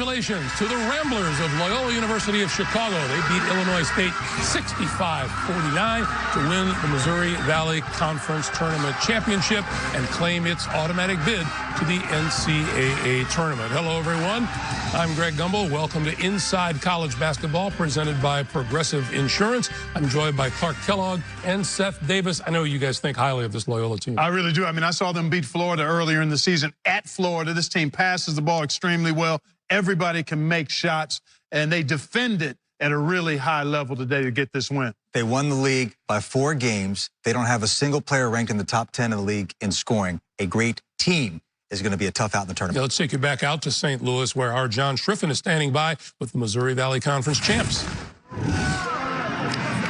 Congratulations to the Ramblers of Loyola University of Chicago. They beat Illinois State 65-49 to win the Missouri Valley Conference Tournament Championship and claim its automatic bid to the NCAA Tournament. Hello, everyone. I'm Greg Gumbel. Welcome to Inside College Basketball, presented by Progressive Insurance. I'm joined by Clark Kellogg and Seth Davis. I know you guys think highly of this Loyola team. I really do. I mean, I saw them beat Florida earlier in the season at Florida. This team passes the ball extremely well. Everybody can make shots, and they defend it at a really high level today to get this win. They won the league by 4 games. They don't have a single player ranked in the top 10 of the league in scoring. A great team is going to be a tough out in the tournament. Yeah, let's take you back out to St. Louis, where our John Schriffen is standing by with the Missouri Valley Conference champs.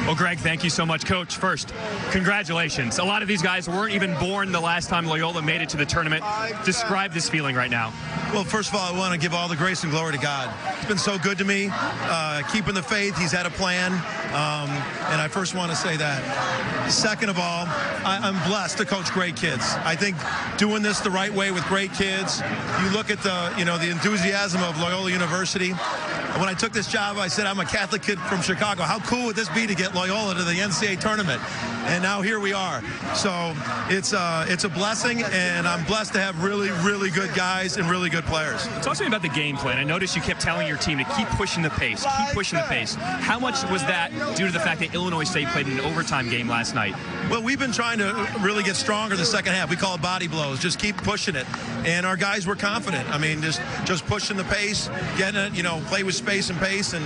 Well, Greg, thank you so much. Coach, first, congratulations. A lot of these guys weren't even born the last time Loyola made it to the tournament. Describe this feeling right now. Well, first of all, I want to give all the grace and glory to God. It's been so good to me, keeping the faith. He's had a plan, and I first want to say that. Second of all, I'm blessed to coach great kids. I think doing this the right way with great kids, you look at the enthusiasm of Loyola University. When I took this job, I said, I'm a Catholic kid from Chicago. How cool would this be to get Loyola to the NCAA tournament? And now here we are. So it's a blessing, and I'm blessed to have really, really good guys and really good players. Talk to me about the game plan. I noticed you kept telling your team to keep pushing the pace, keep pushing the pace. How much was that due to the fact that Illinois State played an overtime game last night? Well, we've been trying to really get stronger the second half. We call it body blows. Just keep pushing it. And our guys were confident. I mean, just pushing the pace, getting it, play with space and pace. And,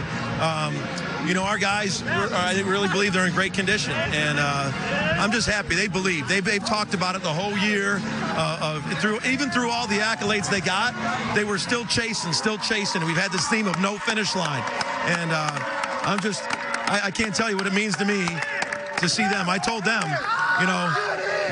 our guys, I really believe they're in great condition. And I'm just happy. They believe. They've talked about it the whole year. Even through all the accolades they got, they were still chasing. We've had this theme of no finish line. And I can't tell you what it means to me to see them. I told them,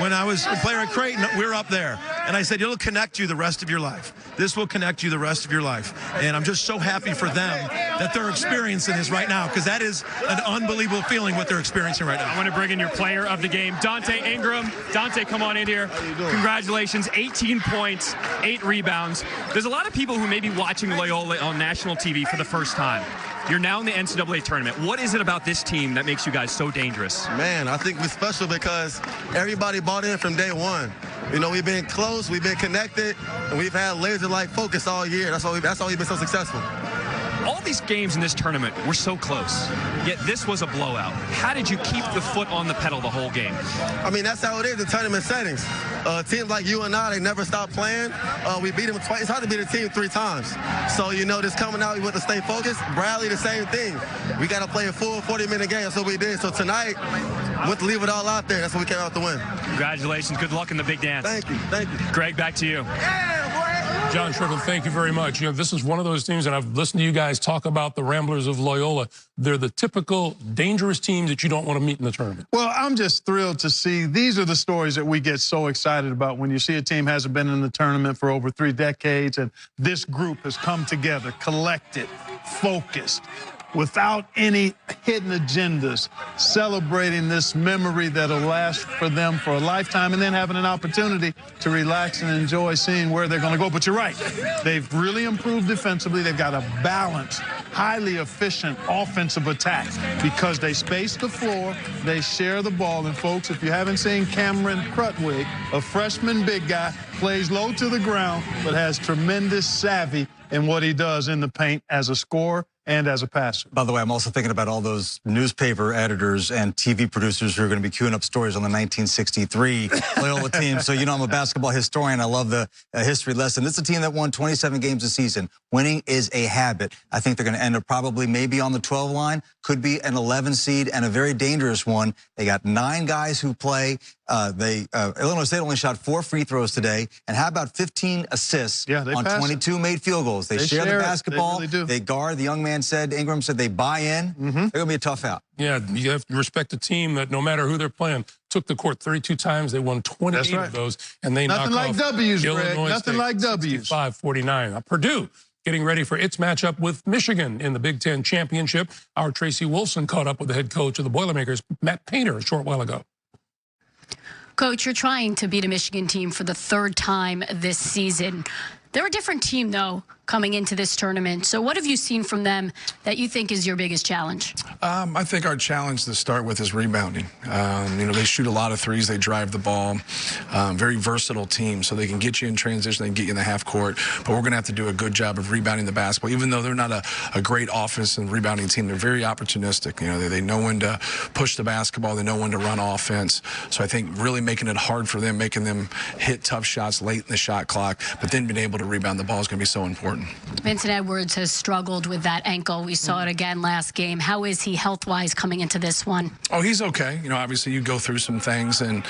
when I was a player at Creighton, we were up there. And I said, it'll connect you the rest of your life. This will connect you the rest of your life. And I'm just so happy for them that they're experiencing this right now, because that is an unbelievable feeling what they're experiencing right now. I want to bring in your player of the game, Dante Ingram. Dante, come on in here. Congratulations, 18 points, 8 rebounds. There's a lot of people who may be watching Loyola on national TV for the first time. You're now in the NCAA tournament. What is it about this team that makes you guys so dangerous? Man, I think we're special because everybody bought in from day one. We've been close, we've been connected, and we've had laser-like focus all year. That's why we've been so successful. All these games in this tournament were so close, yet this was a blowout. How did you keep the foot on the pedal the whole game? I mean, that's how it is in tournament settings. Teams like you and I, they never stop playing. We beat them twice. It's hard to beat a team 3 times. So, just coming out, we want to stay focused. Bradley, the same thing. We got to play a full 40-minute game. That's what we did. So tonight, we want to leave it all out there. That's what we came out to win. Congratulations. Good luck in the big dance. Thank you. Thank you. Greg, back to you. John Schriffen, thank you very much. This is one of those teams, and I've listened to you guys talk about the Ramblers of Loyola. They're the typical dangerous team that you don't want to meet in the tournament. Well, I'm just thrilled to see. These are the stories that we get so excited about when you see a team hasn't been in the tournament for over 3 decades, and this group has come together, collected, focused, without any hidden agendas, celebrating this memory that'll last for them for a lifetime, and then having an opportunity to relax and enjoy seeing where they're going to go. But you're right. They've really improved defensively. They've got a balanced, highly efficient offensive attack because they space the floor, they share the ball. And, folks, if you haven't seen Cameron Krutwig, a freshman big guy, plays low to the ground but has tremendous savvy in what he does in the paint as a scorer and as a passer. By the way, I'm also thinking about all those newspaper editors and TV producers who are going to be queuing up stories on the 1963 Loyola team. So, I'm a basketball historian. I love the history lesson. This is a team that won 27 games a season. Winning is a habit. I think they're going to end up probably maybe on the 12 line. Could be an 11 seed and a very dangerous one. They got 9 guys who play. Illinois State only shot 4 free throws today. And how about 15 assists on 22 made field goals? They share the basketball. They really do. They guard. The young man said, Ingram said they buy in. They're going to be a tough out. Yeah, you have to respect a team that no matter who they're playing, took the court 32 times. They won 28 of those, and they knocked off W's, Greg. Illinois Nothing State like W's. 65-49. Purdue getting ready for its matchup with Michigan in the Big Ten Championship. Our Tracy Wolfson caught up with the head coach of the Boilermakers, Matt Painter, a short while ago. Coach, you're trying to beat a Michigan team for the 3rd time this season. They're a different team, though. coming into this tournament. So what have you seen from them that you think is your biggest challenge? I think our challenge to start with is rebounding. They shoot a lot of threes. They drive the ball. Very versatile team, so they can get you in transition, they can get you in the half court. But we're going to have to do a good job of rebounding the basketball. Even though they're not a great offense and rebounding team, they're very opportunistic. They know when to push the basketball. They know when to run offense. So I think really making it hard for them, making them hit tough shots late in the shot clock, but then being able to rebound the ball is going to be so important. Vincent Edwards has struggled with that ankle. We saw it again last game. How is he health-wise coming into this one? Oh, he's okay. Obviously you go through some things, and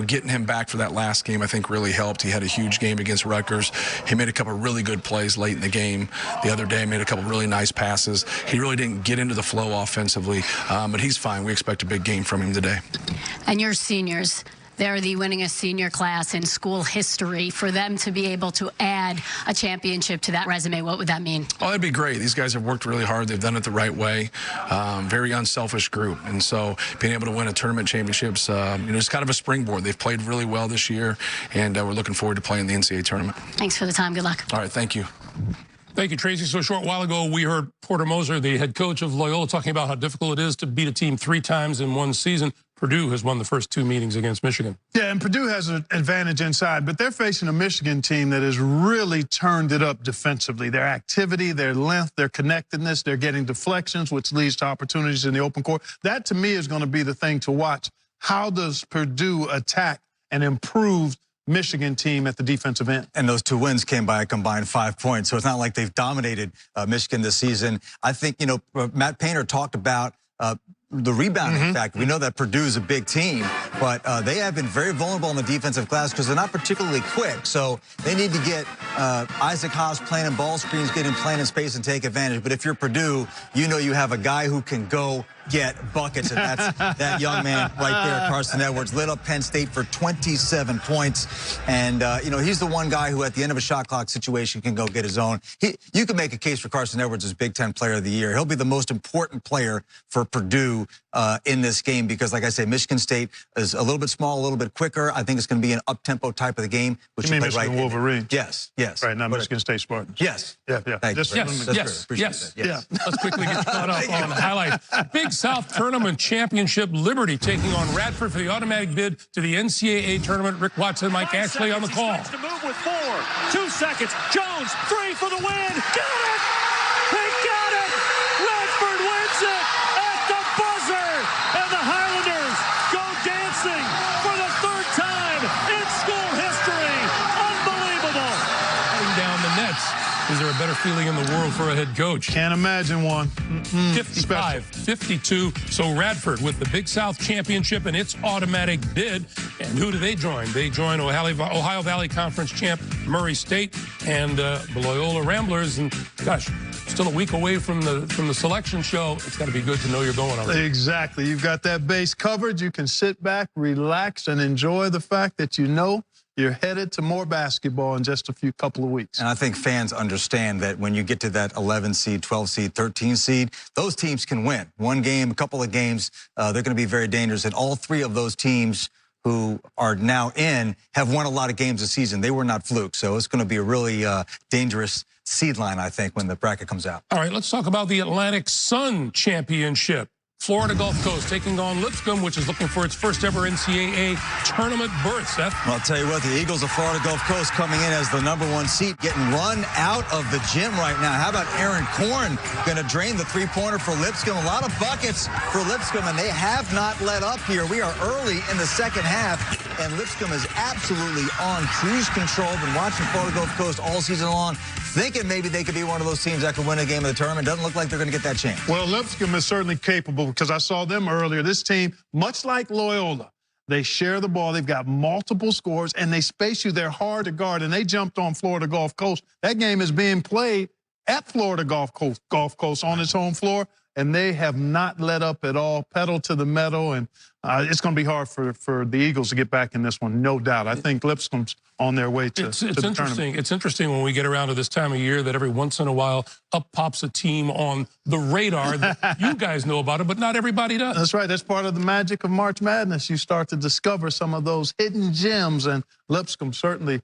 getting him back for that last game I think really helped. He had a huge game against Rutgers. He made a couple of really good plays late in the game. The other day made a couple of really nice passes. He really didn't get into the flow offensively, but he's fine. We expect a big game from him today. And your seniors, they're the winningest senior class in school history. For them to be able to add a championship to that resume, what would that mean? Oh, that'd be great. These guys have worked really hard. They've done it the right way. Very unselfish group. And so being able to win a tournament championships, it's kind of a springboard. They've played really well this year, and we're looking forward to playing the NCAA tournament. Thanks for the time. Good luck. All right, thank you. Thank you, Tracy. So a short while ago, we heard Porter Moser, the head coach of Loyola, talking about how difficult it is to beat a team 3 times in one season. Purdue has won the first 2 meetings against Michigan. Yeah, and Purdue has an advantage inside, but they're facing a Michigan team that has really turned it up defensively. Their activity, their length, their connectedness, they're getting deflections, which leads to opportunities in the open court. That, to me, is going to be the thing to watch. How does Purdue attack an improved Michigan team at the defensive end? And those 2 wins came by a combined 5 points, so it's not like they've dominated Michigan this season. I think, Matt Painter talked about the rebounding factor. We know that Purdue's a big team, but they have been very vulnerable in the defensive glass because they're not particularly quick. So they need to get Isaac Haas playing in ball screens, getting playing in space and take advantage. But if you're Purdue, you have a guy who can go get buckets, and that's that young man right there, Carson Edwards, lit up Penn State for 27 points. And, he's the one guy who at the end of a shot clock situation can go get his own. You can make a case for Carson Edwards as Big Ten Player of the Year. He'll be the most important player for Purdue in this game because, like I say, Michigan State is a little bit small, a little bit quicker. I think it's going to be an up-tempo type of the game. Which you mean Michigan Wolverines? Yes. Right, now Michigan State Spartans. Yes. Yeah. Yes. Let's quickly get caught up on the highlights. Big South Tournament Championship, Liberty taking on Radford for the automatic bid to the NCAA tournament. Rick Watson, Mike Ashley on the call. To move with 4, 2 seconds. Jones, 3 for the win. Got it! He got it! Radford wins it at the buzzer, and the Highlanders go dancing for the 3rd time in school history. Unbelievable! Putting down the nets. Is there a better feeling in the world for a head coach? Can't imagine one. 55-52. So Radford with the Big South Championship and its automatic bid. And who do they join? They join Ohio Valley Conference champ Murray State and the Loyola Ramblers. And gosh, still a week away from the selection show. It's got to be good to know you're going already. Exactly. You've got that base covered. You can sit back, relax, and enjoy the fact that you're headed to more basketball in just a couple of weeks. And I think fans understand that when you get to that 11 seed, 12 seed, 13 seed, those teams can win. One game, a couple of games, they're going to be very dangerous. And all 3 of those teams who are now in have won a lot of games this season. They were not flukes. So it's going to be a really dangerous seed line, I think, when the bracket comes out. All right, let's talk about the Atlantic Sun Championship. Florida Gulf Coast taking on Lipscomb, which is looking for its first ever NCAA tournament berth. Seth? Well, I'll tell you what, the Eagles of Florida Gulf Coast coming in as the #1 seed, getting run out of the gym right now. How about Aaron Korn going to drain the 3-pointer for Lipscomb? A lot of buckets for Lipscomb, and they have not let up here. We are early in the second half, and Lipscomb is absolutely on cruise control. Been watching Florida Gulf Coast all season long, thinking maybe they could be one of those teams that could win a game of the tournament. Doesn't look like they're going to get that chance. Well, Lipscomb is certainly capable because I saw them earlier. This team, much like Loyola, they share the ball. They've got multiple scores, and they space you. They're hard to guard, and they jumped on Florida Gulf Coast. That game is being played at Florida Gulf Coast on its home floor, and they have not let up at all, pedal to the metal, and it's going to be hard for the Eagles to get back in this one, no doubt. I think Lipscomb's on their way to the interesting. tournament. It's interesting when we get around to this time of year that every once in a while up pops a team on the radar that you guys know about it, but not everybody does. That's right. That's part of the magic of March Madness. You start to discover some of those hidden gems, and Lipscomb certainly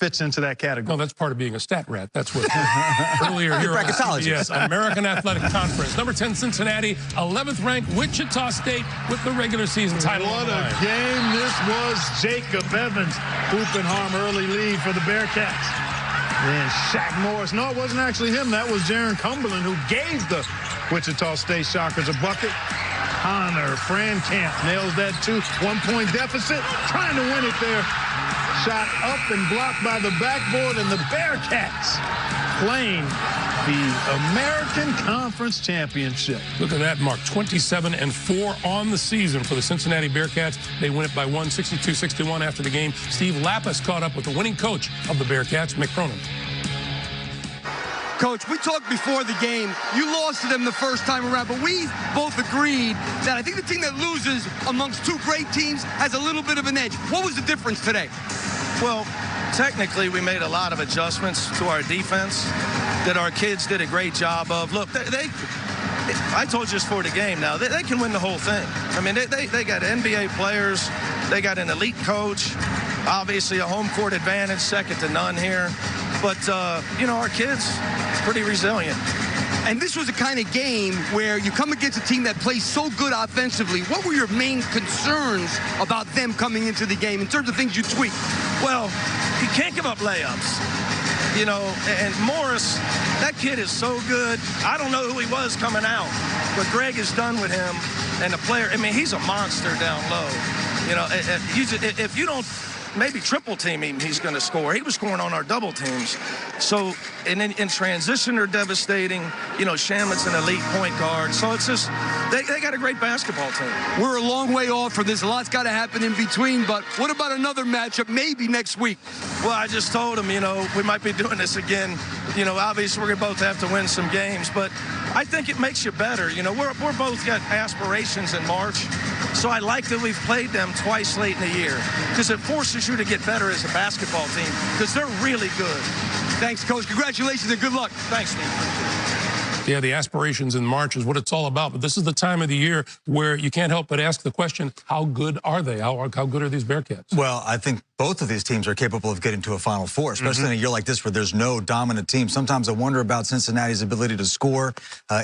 fits into that category. No, that's part of being a stat rat. That's what earlier here on CBS, American Athletic Conference. Number 10, Cincinnati, 11th ranked Wichita State with the regular season title. What a game this was. Jacob Evans, hoop and harm early lead for the Bearcats. And Shaq Morris. No, it wasn't actually him. That was Jaron Cumberland who gave the Wichita State Shockers a bucket. Connor Frankamp nails that too. 1-point deficit, trying to win it there. Shot up and blocked by the backboard, and the Bearcats claim the American Conference Championship. Look at that, Mark. 27-4 on the season for the Cincinnati Bearcats. They win it by 62-61 after the game. Steve Lapis caught up with the winning coach of the Bearcats, Mick Cronin. Coach, we talked before the game. You lost to them the first time around, but we both agreed that I think the team that loses amongst two great teams has a little bit of an edge. What was the difference today? Well, technically, we made a lot of adjustments to our defense that our kids did a great job of. Look, I told you this before the game now, they can win the whole thing. I mean, they got NBA players. They got an elite coach. Obviously, a home court advantage, second to none here. But, you know, our kids, pretty resilient. And this was the kind of game where you come against a team that plays so good offensively. What were your main concerns about them coming into the game in terms of things you tweaked? Well, you can't give up layups. You know, and Morris, that kid is so good. I don't know who he was coming out, but Greg is done with him. And the player, I mean, he's a monster down low. You know, if you don't maybe triple team him, he's going to score. He was scoring on our double teams. So, and in transition, they're devastating. You know, Shamit's an elite point guard. So it's just, they got a great basketball team. We're a long way off from this. A lot's got to happen in between. But what about another matchup maybe next week? Well, I just told him, you know, we might be doing this again. You know, obviously we're going to both have to win some games. But I think it makes you better. You know, we're both got aspirations in March. So I like that we've played them twice late in the year because it forces you to get better as a basketball team because they're really good. Thanks, Coach. Congratulations and good luck. Thanks, Steve. Yeah, the aspirations in March is what it's all about. But this is the time of the year where you can't help but ask the question, how good are they? How good are these Bearcats? Well, I think both of these teams are capable of getting to a Final Four, especially in a year like this where there's no dominant team. Sometimes I wonder about Cincinnati's ability to score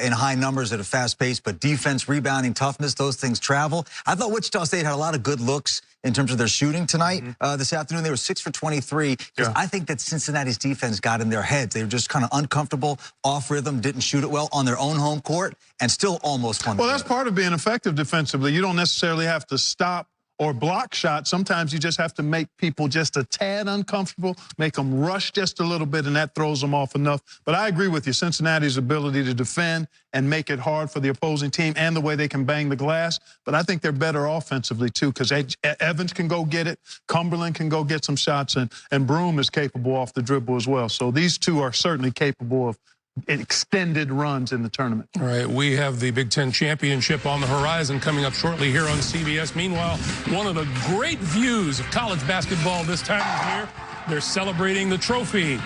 in high numbers at a fast pace, but defense, rebounding, toughness, those things travel. I thought Wichita State had a lot of good looks in terms of their shooting tonight. This afternoon, they were 6 for 23 because I think that Cincinnati's defense got in their heads. They were just kind of uncomfortable, off rhythm, didn't shoot it well on their own home court, and still almost won. Well, that's part of being effective defensively. You don't necessarily have to stop or block shots. Sometimes you just have to make people just a tad uncomfortable, make them rush just a little bit, and that throws them off enough. But I agree with you. Cincinnati's ability to defend and make it hard for the opposing team and the way they can bang the glass. But I think they're better offensively, too, because Evans can go get it. Cumberland can go get some shots, and Broome is capable off the dribble as well. So these two are certainly capable of extended runs in the tournament. All right, we have the Big Ten Championship on the horizon coming up shortly here on CBS. Meanwhile, one of the great views of college basketball this time of year, they're celebrating the trophy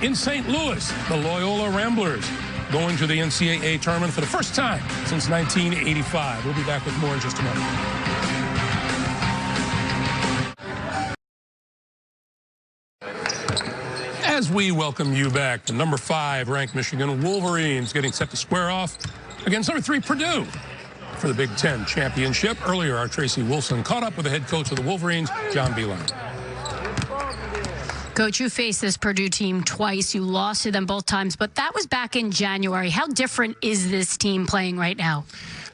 in St. Louis. The Loyola Ramblers going to the NCAA tournament for the first time since 1985. We'll be back with more in just a moment. As we welcome you back, the number 5 ranked Michigan Wolverines getting set to square off against number 3 Purdue for the Big Ten Championship. Earlier, our Tracy Wilson caught up with the head coach of the Wolverines, John Beilein. Coach, you faced this Purdue team twice. You lost to them both times, but that was back in January. How different is this team playing right now?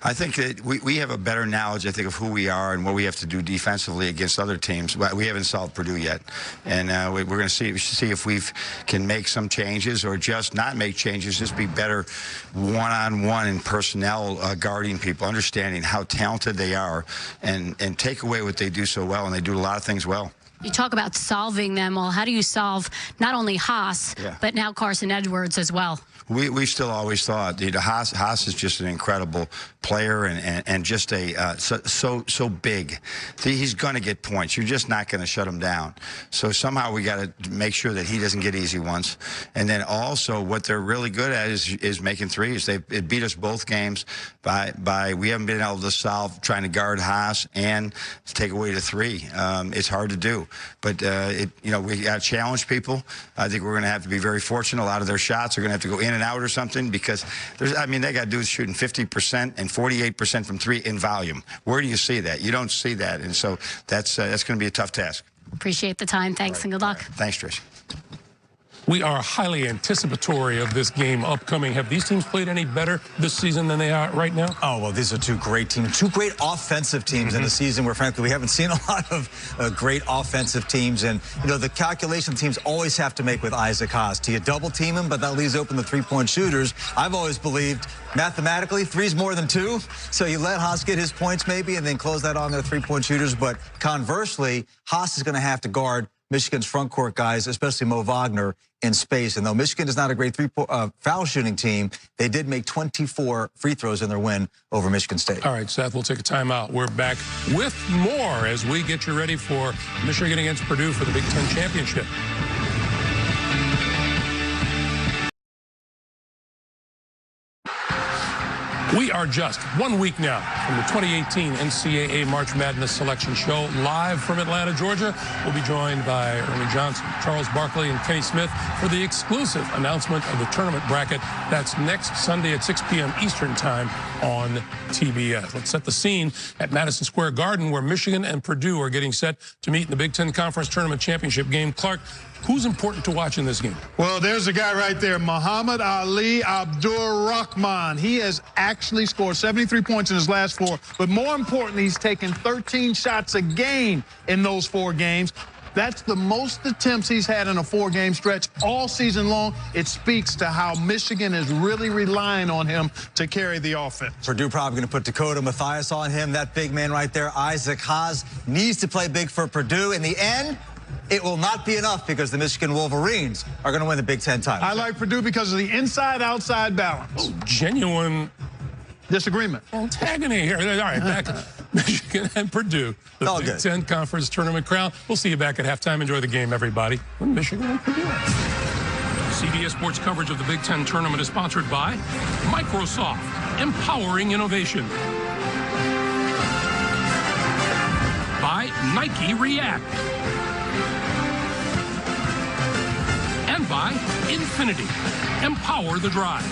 I think that we have a better knowledge, I think, of who we are and what we have to do defensively against other teams. But we haven't solved Purdue yet. And we're going to see if we can make some changes or just not make changes, just be better one-on-one in personnel guarding people, understanding how talented they are, and take away what they do so well. And they do a lot of things well. You talk about solving them. Well, how do you solve not only Haas, but now Carson Edwards as well? we still always thought Haas is just an incredible player and just a so big. He's going to get points. You're just not going to shut him down. So somehow we got to make sure that he doesn't get easy ones. And then also what they're really good at is making threes. It beat us both games by we haven't been able to solve trying to guard Haas and take away the three. It's hard to do, but we got to challenge people. I think we're going to have to be very fortunate. A lot of their shots are going to have to go in and out or something because they got dudes shooting 50% and 48% from three in volume. Where do you see that? You don't see that, and so that's going to be a tough task. Appreciate the time. Thanks and good luck. Thanks, Trish. We are highly anticipatory of this game upcoming. Have these teams played any better this season than they are right now? Oh, well, these are two great teams, two great offensive teams in a season where, frankly, we haven't seen a lot of great offensive teams. And, the calculation teams always have to make with Isaac Haas. Do you double team him, but that leaves open the three-point shooters? I've always believed, mathematically, three's more than two. So you let Haas get his points maybe and then close that on their three-point shooters. But conversely, Haas is going to have to guard Michigan's front court guys, especially Mo Wagner, in space. And though Michigan is not a great foul shooting team, they did make 24 free throws in their win over Michigan State. All right, Seth, we'll take a timeout. We're back with more as we get you ready for Michigan against Purdue for the Big Ten Championship. We are just 1 week now from the 2018 NCAA March Madness Selection Show, live from Atlanta, Georgia. We'll be joined by Ernie Johnson, Charles Barkley, and Kenny Smith for the exclusive announcement of the tournament bracket. That's next Sunday at 6 p.m. Eastern Time on TBS. Let's set the scene at Madison Square Garden, where Michigan and Purdue are getting set to meet in the Big Ten Conference Tournament Championship game. Clark, who's important to watch in this game? Well, there's a guy right there, Muhammad Ali Abdur-Rahman. He has actually scored 73 points in his last four, but more importantly, he's taken 13 shots a game in those 4 games. That's the most attempts he's had in a 4-game stretch all season long. It speaks to how Michigan is really relying on him to carry the offense. Purdue probably going to put Dakota Mathias on him, that big man right there. Isaac Haas needs to play big for Purdue. In the end, it will not be enough because the Michigan Wolverines are going to win the Big Ten title. I like Purdue because of the inside-outside balance. Oh, genuine disagreement. Antagony here. All right, back Michigan and Purdue. The Big Ten Conference Tournament crown. We'll see you back at halftime. Enjoy the game, everybody. When Michigan and Purdue. CBS Sports coverage of the Big Ten Tournament is sponsored by Microsoft, empowering innovation. By Nike React. And by Infinity, empower the drive.